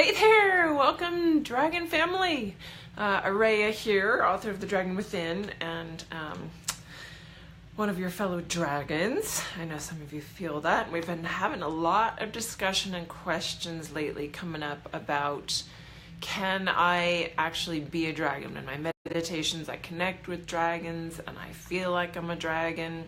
Hey there! Welcome, Dragon family! Araya here, author of The Dragon Within, and one of your fellow dragons. I know some of you feel that. We've been having a lot of discussion and questions lately coming up about, can I actually be a dragon? In my meditations, I connect with dragons, and I feel like I'm a dragon.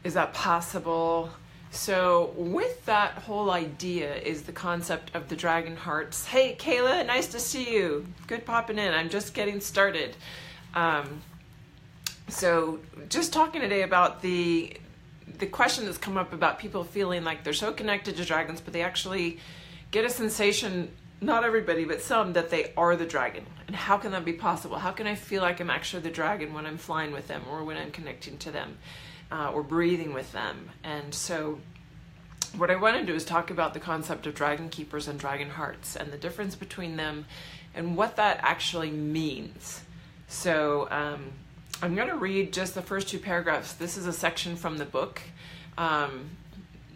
Is that possible? So with that whole idea is the concept of the DragonHearts. Hey Kayla, nice to see you. Good popping in. I'm just getting started. So just talking today about the question that's come up about people feeling like they're so connected to dragons, but they actually get a sensation, not everybody, but some, that they are the dragon. And how can that be possible? How can I feel like I'm actually the dragon when I'm flying with them or when I'm connecting to them? Or breathing with them? And so what I want to do is talk about the concept of dragon keepers and dragon hearts and the difference between them and what that actually means. So I'm going to read just the first two paragraphs. This is a section from the book,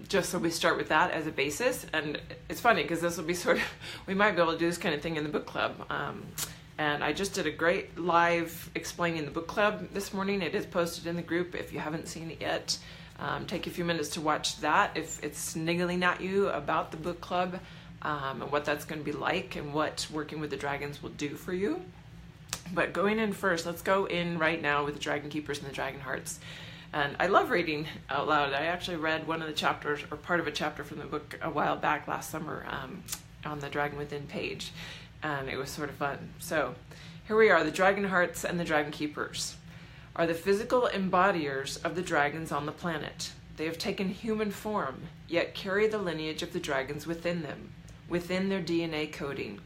just so we start with that as a basis. And it's funny because this will be sort of, we might be able to do this kind of thing in the book club. And I just did a great live explaining the book club this morning. It is posted in the group if you haven't seen it yet. Take a few minutes to watch that if it's niggling at you about the book club and what that's going to be like and what working with the dragons will do for you. But going in first, let's go in right now with the Dragon Keepers and the Dragon Hearts. And I love reading out loud. I actually read one of the chapters or part of a chapter from the book a while back last summer on the Dragon Within page. And it was sort of fun. So here we are. The Dragon Hearts and the Dragon Keepers are the physical embodiers of the dragons on the planet. They have taken human form, yet carry the lineage of the dragons within them, within their DNA coding.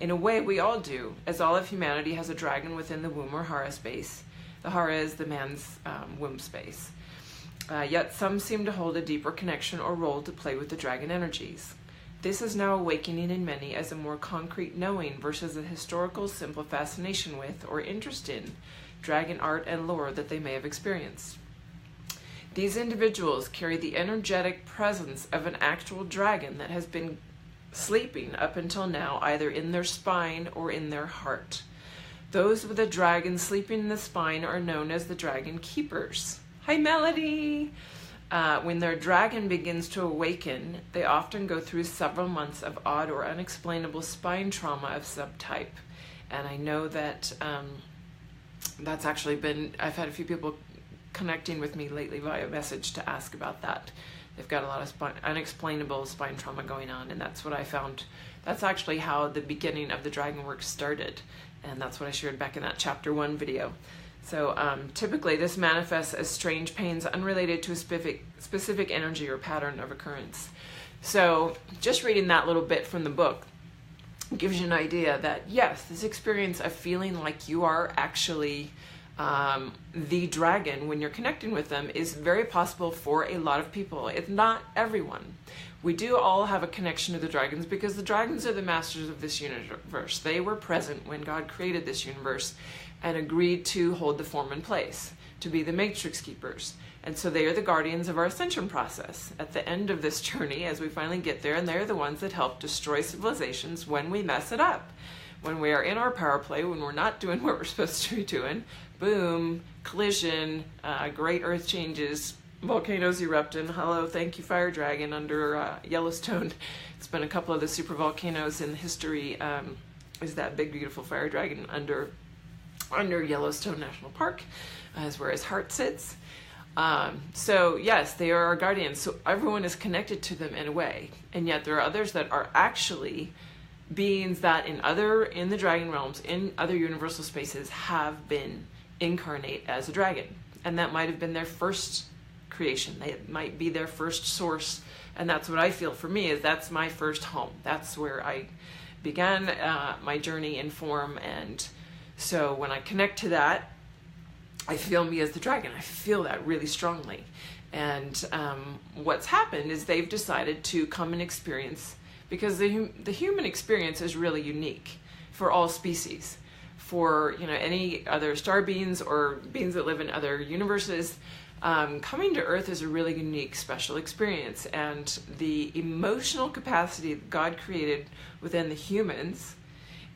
In a way, we all do, as all of humanity has a dragon within the womb or hara space. The hara is the man's womb space. Yet some seem to hold a deeper connection or role to play with the dragon energies. This is now awakening in many as a more concrete knowing versus a historical simple fascination with or interest in dragon art and lore that they may have experienced. These individuals carry the energetic presence of an actual dragon that has been sleeping up until now, either in their spine or in their heart. Those with a dragon sleeping in the spine are known as the Dragon Keepers. Hi, Melody! When their dragon begins to awaken, they often go through several months of odd or unexplainable spine trauma of some type. And I know that that's actually been, I've had a few people connecting with me lately via message to ask about that. They've got a lot of unexplainable spine trauma going on, and that's what I found. That's actually how the beginning of the dragon work started, and that's what I shared back in that chapter 1 video. So typically this manifests as strange pains unrelated to a specific energy or pattern of occurrence. So just reading that little bit from the book gives you an idea that yes, this experience of feeling like you are actually the dragon when you're connecting with them is very possible for a lot of people. It's not everyone. We do all have a connection to the dragons because the dragons are the masters of this universe. They were present when God created this universe and agreed to hold the form in place, to be the matrix keepers. And so they are the guardians of our ascension process at the end of this journey as we finally get there, and they're the ones that help destroy civilizations when we mess it up. When we are in our power play, when we're not doing what we're supposed to be doing, boom, collision, great earth changes, volcanoes erupting. Hello, thank you, Fire Dragon under Yellowstone. It's been a couple of the super volcanoes in history. Is that big, beautiful Fire Dragon under Yellowstone National Park, is where his heart sits. So yes, they are our guardians. So everyone is connected to them in a way, and yet there are others that are actually beings that in the dragon realms, in other universal spaces, have been incarnate as a dragon, and that might have been their first creation. They might be their first source, and that's what I feel for me is that's my first home. That's where I began my journey in form, and so when I connect to that, I feel me as the dragon. I feel that really strongly. And what's happened is they've decided to come and experience, because the human experience is really unique for all species. For any other star beings or beings that live in other universes, Coming to Earth is a really unique, special experience, and the emotional capacity that God created within the humans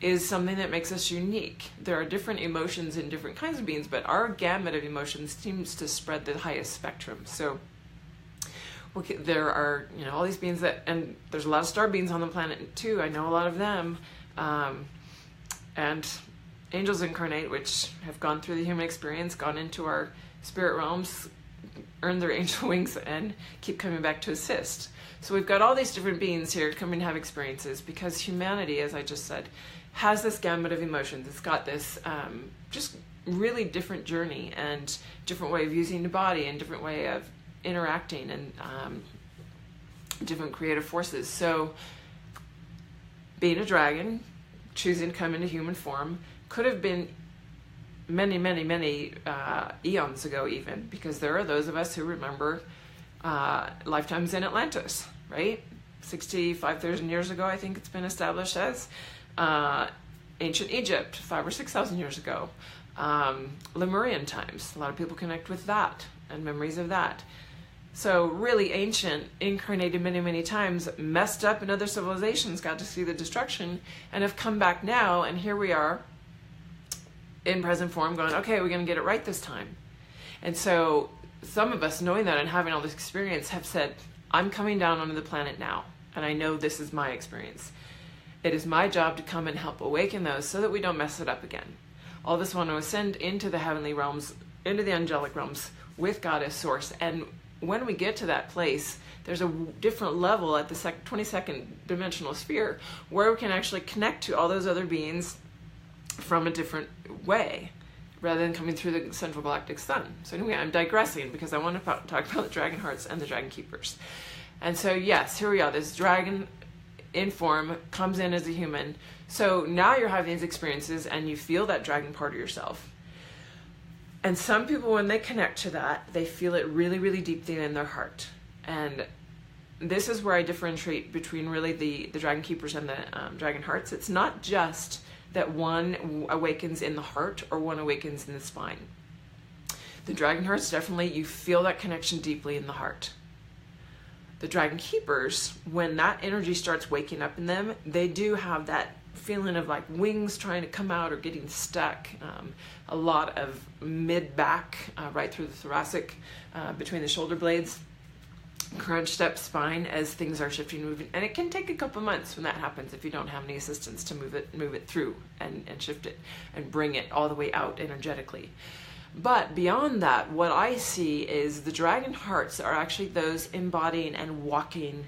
is something that makes us unique. There are different emotions in different kinds of beings, but our gamut of emotions seems to spread the highest spectrum. So there are, all these beings and there's a lot of star beings on the planet too. I know a lot of them, and angels incarnate, which have gone through the human experience, gone into our spirit realms, earned their angel wings, and keep coming back to assist. So we've got all these different beings here coming to have experiences, because humanity, as I just said, has this gamut of emotions. It's got this just really different journey and different way of using the body and different way of interacting and different creative forces. So being a dragon, choosing to come into human form, could have been many, many, many eons ago even, because there are those of us who remember lifetimes in Atlantis, right? 65,000 years ago, I think it's been established as. Ancient Egypt, 5,000 or 6,000 years ago. Lemurian times, a lot of people connect with that and memories of that. So really ancient, incarnated many, many times, messed up in other civilizations, got to see the destruction, and have come back now, and here we are in present form going, okay, we're going to get it right this time. And so some of us, knowing that and having all this experience, have said, I'm coming down onto the planet now, and I know this is my experience. It is my job to come and help awaken those so that we don't mess it up again. All of us want to ascend into the heavenly realms, into the angelic realms with God as source. And when we get to that place, there's a different level at the 22nd dimensional sphere where we can actually connect to all those other beings from a different way, rather than coming through the central galactic sun. So anyway, I'm digressing because I want to talk about the DragonHearts and the DragonKeepers. And so yes, here we are. This dragon in form comes in as a human. So now you're having these experiences and you feel that dragon part of yourself. And some people, when they connect to that, they feel it really, really deeply in their heart. And this is where I differentiate between really the DragonKeepers and the DragonHearts. It's not just that one awakens in the heart or one awakens in the spine. The DragonHearts, definitely, you feel that connection deeply in the heart. The DragonKeepers, when that energy starts waking up in them, they do have that feeling of like wings trying to come out or getting stuck. A lot of mid-back, right through the thoracic, between the shoulder blades, crunched up spine as things are shifting, moving. And it can take a couple months when that happens if you don't have any assistance to move it through and shift it and bring it all the way out energetically. But beyond that, what I see is the DragonHearts are actually those embodying and walking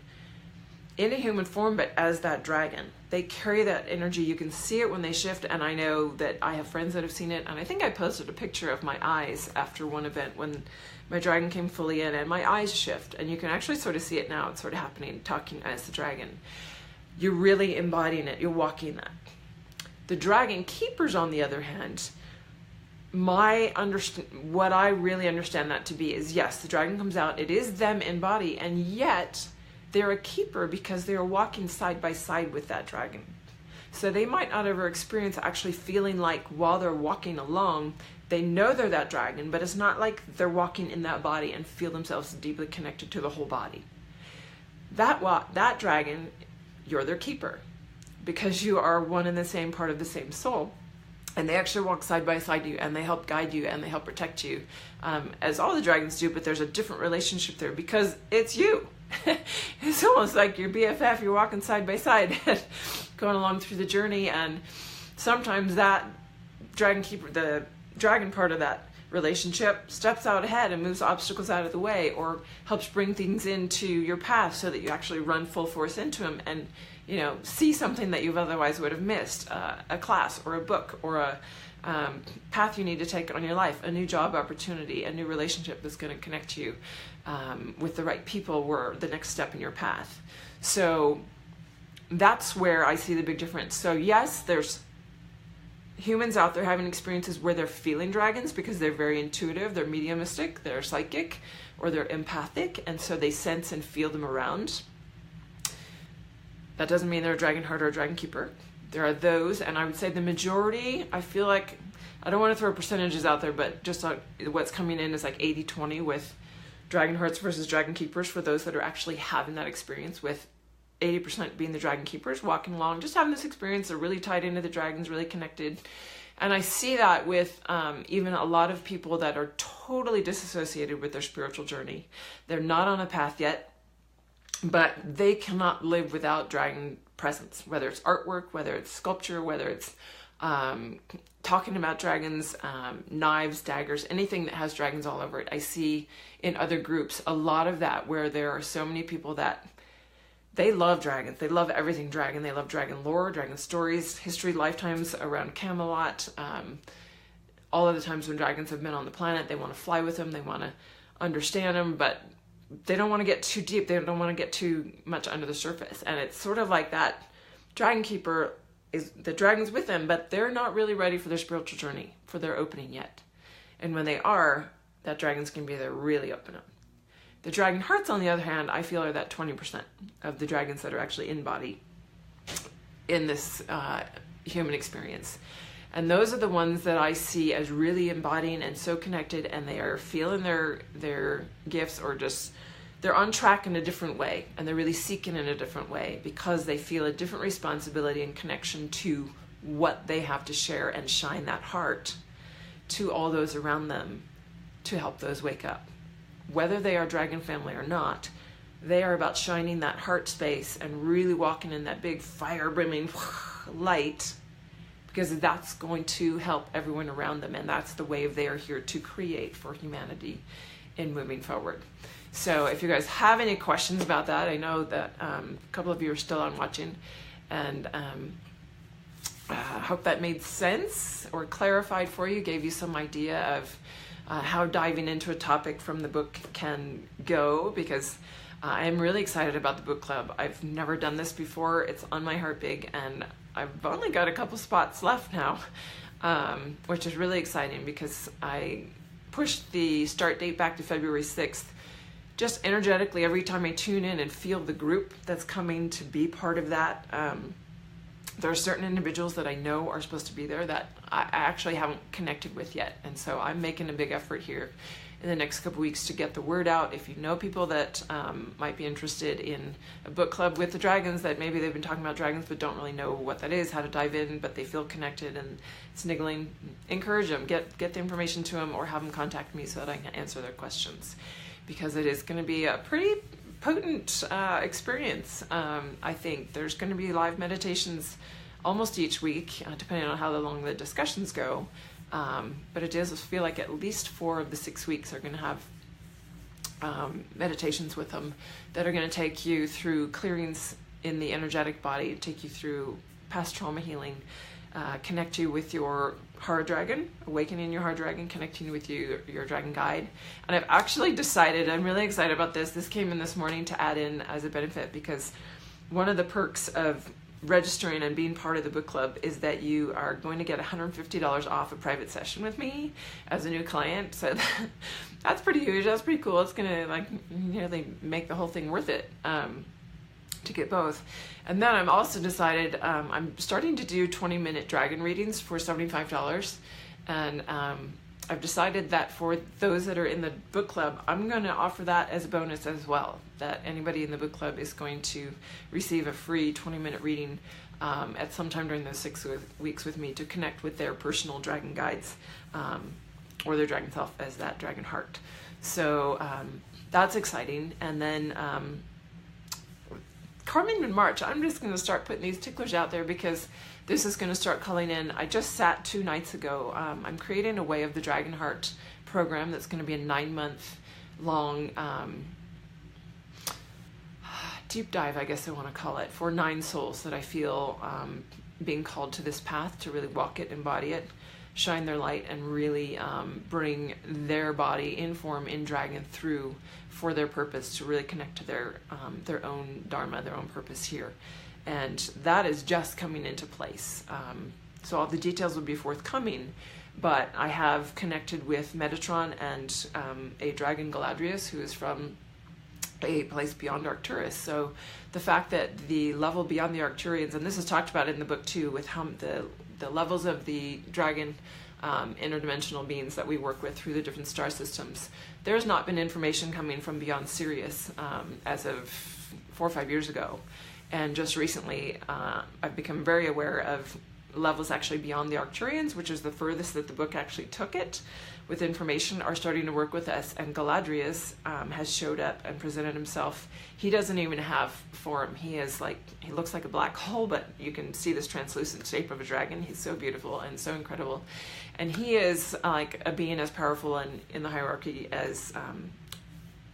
in a human form, but as that dragon. They carry that energy. You can see it when they shift, and I know that I have friends that have seen it, and I think I posted a picture of my eyes after one event when my dragon came fully in, and my eyes shift, and you can actually sort of see it now. It's sort of happening, talking as the dragon. You're really embodying it. You're walking that. The DragonKeepers, on the other hand, what I really understand that to be is, yes, the dragon comes out, it is them in body, and yet they're a keeper because they're walking side by side with that dragon. So they might not ever experience actually feeling like while they're walking along, they know they're that dragon, but it's not like they're walking in that body and feel themselves deeply connected to the whole body. That dragon, you're their keeper because you are one and the same part of the same soul. And they actually walk side by side you, and they help guide you, and they help protect you, as all the dragons do, but there's a different relationship there because it's you. It's almost like your BFF, you're walking side by side, going along through the journey, and sometimes that DragonKeeper, the dragon part of that relationship, steps out ahead and moves obstacles out of the way, or helps bring things into your path so that you actually run full force into them and see something that you otherwise would have missed, a class or a book or a path you need to take on your life, a new job opportunity, a new relationship that's going to connect you with the right people or the next step in your path. So that's where I see the big difference. So yes, there's humans out there having experiences where they're feeling dragons because they're very intuitive, they're mediumistic, they're psychic, or they're empathic, and so they sense and feel them around. That doesn't mean they're a DragonHeart or a DragonKeeper. There are those, and I would say the majority, I feel like I don't want to throw percentages out there, but just what's coming in is like 80-20 with DragonHearts versus DragonKeepers for those that are actually having that experience, with 80% being the DragonKeepers walking along, just having this experience. They're really tied into the dragons, really connected. And I see that with even a lot of people that are totally disassociated with their spiritual journey. They're not on a path yet, but they cannot live without dragon presence, whether it's artwork, whether it's sculpture, whether it's talking about dragons, knives, daggers, anything that has dragons all over it. I see in other groups a lot of that, where there are so many people that they love dragons. They love everything dragon. They love dragon lore, dragon stories, history, lifetimes around Camelot. All of the times when dragons have been on the planet, they want to fly with them. They want to understand them, but they don't want to get too deep. They don't want to get too much under the surface. And it's sort of like that dragon keeper is the dragons with them, but they're not really ready for their spiritual journey, for their opening yet. And when they are, that dragon's going to be there really open up. The DragonHearts, on the other hand, I feel are that 20% of the dragons that are actually in body in this human experience. And those are the ones that I see as really embodying and so connected, and they are feeling their gifts, or just they're on track in a different way, and they're really seeking in a different way because they feel a different responsibility and connection to what they have to share and shine that heart to all those around them to help those wake up. Whether they are dragon family or not, they are about shining that heart space and really walking in that big fire brimming light, because that's going to help everyone around them, and that's the wave they are here to create for humanity in moving forward. So if you guys have any questions about that, I know that a couple of you are still on watching, and I hope that made sense or clarified for you, gave you some idea of how diving into a topic from the book can go, because I'm really excited about the book club. I've never done this before. It's on my heart big, and I've only got a couple spots left now, which is really exciting because I pushed the start date back to February 6th. Just energetically, every time I tune in and feel the group that's coming to be part of that, there are certain individuals that I know are supposed to be there that I actually haven't connected with yet. And so I'm making a big effort here in the next couple weeks to get the word out. If you know people that might be interested in a book club with the dragons, that maybe they've been talking about dragons but don't really know what that is, how to dive in, but they feel connected and it's niggling, encourage them, get the information to them, or have them contact me so that I can answer their questions, because it is going to be a pretty potent experience. I think there's going to be live meditations almost each week, depending on how long the discussions go. But it does feel like at least 4 of the 6 weeks are going to have meditations with them that are going to take you through clearings in the energetic body, take you through past trauma healing, connect you with your heart dragon, awakening your heart dragon, connecting with your dragon guide. And I've actually decided, I'm really excited about this. This came in this morning to add in as a benefit, because one of the perks of registering and being part of the book club is that you are going to get $150 off a private session with me as a new client. So that's pretty huge. That's pretty cool. It's going to like nearly make the whole thing worth it. To get both. And then I'm also decided I'm starting to do 20-minute dragon readings for $75, and I've decided that for those that are in the book club, I'm going to offer that as a bonus as well, that anybody in the book club is going to receive a free 20-minute reading at some time during those 6 weeks with me to connect with their personal dragon guides or their dragon self as that dragon heart. So that's exciting. And then coming in March, I'm just going to start putting these ticklers out there, because this is going to start calling in. I just sat 2 nights ago. I'm creating a Way of the Dragon Heart program that's going to be a 9-month long deep dive, I guess I want to call it, for 9 souls that I feel being called to this path to really walk it, embody it, shine their light, and really bring their body in form in dragon through for their purpose, to really connect to their own dharma, their own purpose here. And that is just coming into place. So all the details will be forthcoming, but I have connected with Metatron and a dragon Galadrius, who is from a place beyond Arcturus. So the fact that the level beyond the Arcturians, and this is talked about in the book too, with how the levels of the dragon interdimensional beings that we work with through the different star systems. There's not been information coming from beyond Sirius as of 4 or 5 years ago. And just recently, I've become very aware of levels actually beyond the Arcturians, which is the furthest that the book actually took it, with information, are starting to work with us. And Galadrius has showed up and presented himself. He doesn't even have form. He looks like a black hole, but you can see this translucent shape of a dragon. He's so beautiful and so incredible. And he is like a being as powerful in the hierarchy as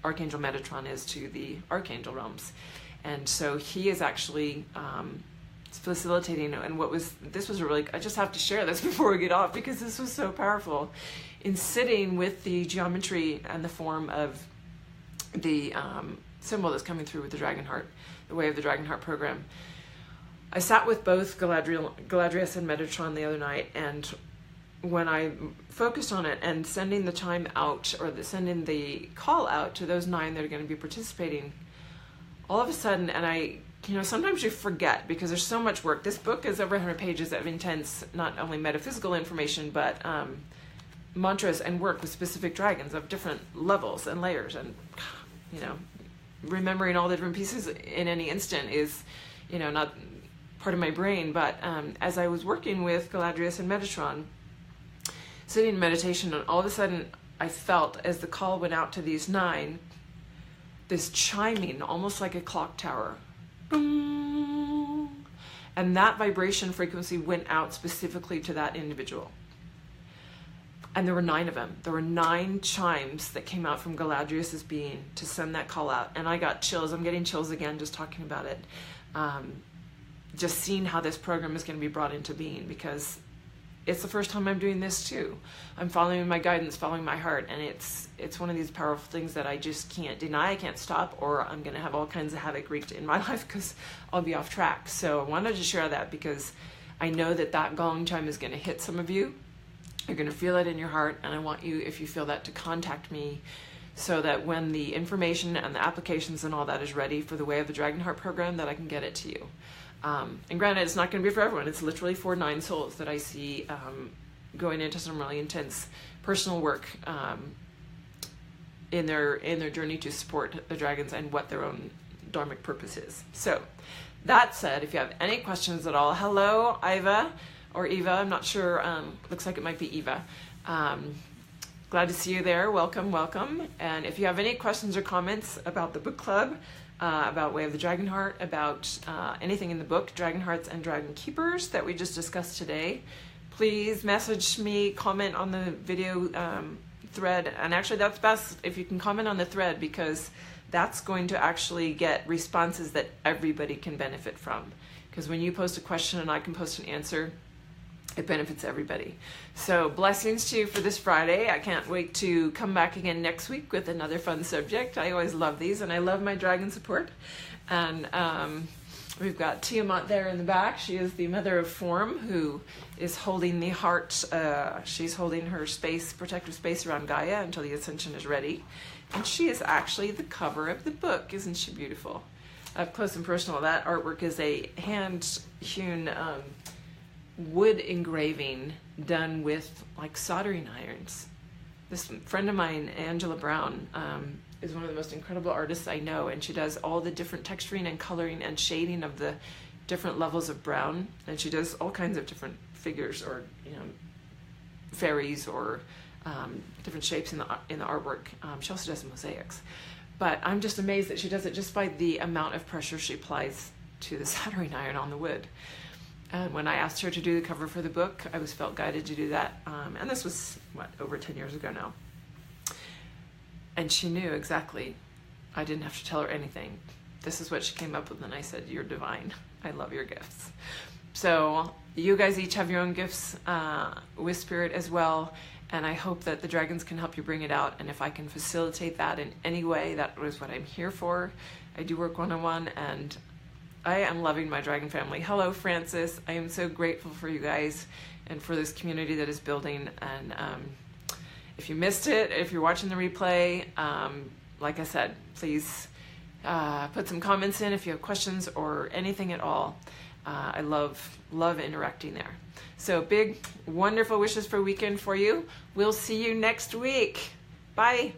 Archangel Metatron is to the Archangel realms. And so he is actually facilitating, and this was a really, I just have to share this before we get off, because this was so powerful, in sitting with the geometry and the form of the symbol that's coming through with the Dragonheart, the Way of the Dragonheart program. I sat with both Galadrius and Metatron the other night, and when I focused on it and sending the chime out, or sending the call out to those 9 that are going to be participating, all of a sudden, and sometimes you forget because there's so much work. This book is over 100 pages of intense, not only metaphysical information, but mantras and work with specific dragons of different levels and layers. And, remembering all the different pieces in any instant is, not part of my brain. But as I was working with Galadrius and Metatron, sitting in meditation, and all of a sudden I felt, as the call went out to these 9, this chiming, almost like a clock tower. Boom. And that vibration frequency went out specifically to that individual. And there were 9 of them. There were 9 chimes that came out from Galadrius's being to send that call out. And I got chills. I'm getting chills again just talking about it. Just seeing how this program is going to be brought into being, because it's the first time I'm doing this too. I'm following my guidance, following my heart, and it's one of these powerful things that I just can't deny. I can't stop, or I'm going to have all kinds of havoc wreaked in my life because I'll be off track. So I wanted to share that because I know that gong chime is going to hit some of you. You're going to feel it in your heart, and I want you, if you feel that, to contact me so that when the information and the applications and all that is ready for the Way of the Dragonheart program, that I can get it to you. And granted, it's not going to be for everyone. It's literally for 9 souls that I see going into some really intense personal work in their journey to support the dragons and what their own dharmic purpose is. So, that said, if you have any questions at all, hello, Iva, or Eva, I'm not sure, looks like it might be Eva. Glad to see you there. Welcome, welcome. And if you have any questions or comments about the book club, about Way of the Dragonheart, about anything in the book, DragonHearts and DragonKeepers, that we just discussed today, please message me, comment on the video thread. And actually, that's best if you can comment on the thread, because that's going to actually get responses that everybody can benefit from. Because when you post a question and I can post an answer, it benefits everybody. So blessings to you for this Friday. I can't wait to come back again next week with another fun subject. I always love these, and I love my dragon support. And we've got Tiamat there in the back. She is the mother of form, who is holding the heart. She's holding her space, protective space around Gaia until the ascension is ready. And she is actually the cover of the book. Isn't she beautiful? Up close and personal, that artwork is a hand-hewn wood engraving done with like soldering irons. This friend of mine, Angela Brown, is one of the most incredible artists I know, and she does all the different texturing and coloring and shading of the different levels of brown, and she does all kinds of different figures, or fairies, or different shapes in the artwork. She also does mosaics, but I'm just amazed that she does it just by the amount of pressure she applies to the soldering iron on the wood. And when I asked her to do the cover for the book, I was felt guided to do that. And this was, over 10 years ago now. And she knew exactly. I didn't have to tell her anything. This is what she came up with, and I said, "You're divine. I love your gifts." So you guys each have your own gifts with spirit as well. And I hope that the dragons can help you bring it out. And if I can facilitate that in any way, that is what I'm here for. I do work one-on-one, and I am loving my dragon family. Hello, Francis. I am so grateful for you guys and for this community that is building. And if you missed it, if you're watching the replay, like I said, please put some comments in if you have questions or anything at all. I love interacting there. So big, wonderful wishes for weekend for you. We'll see you next week. Bye.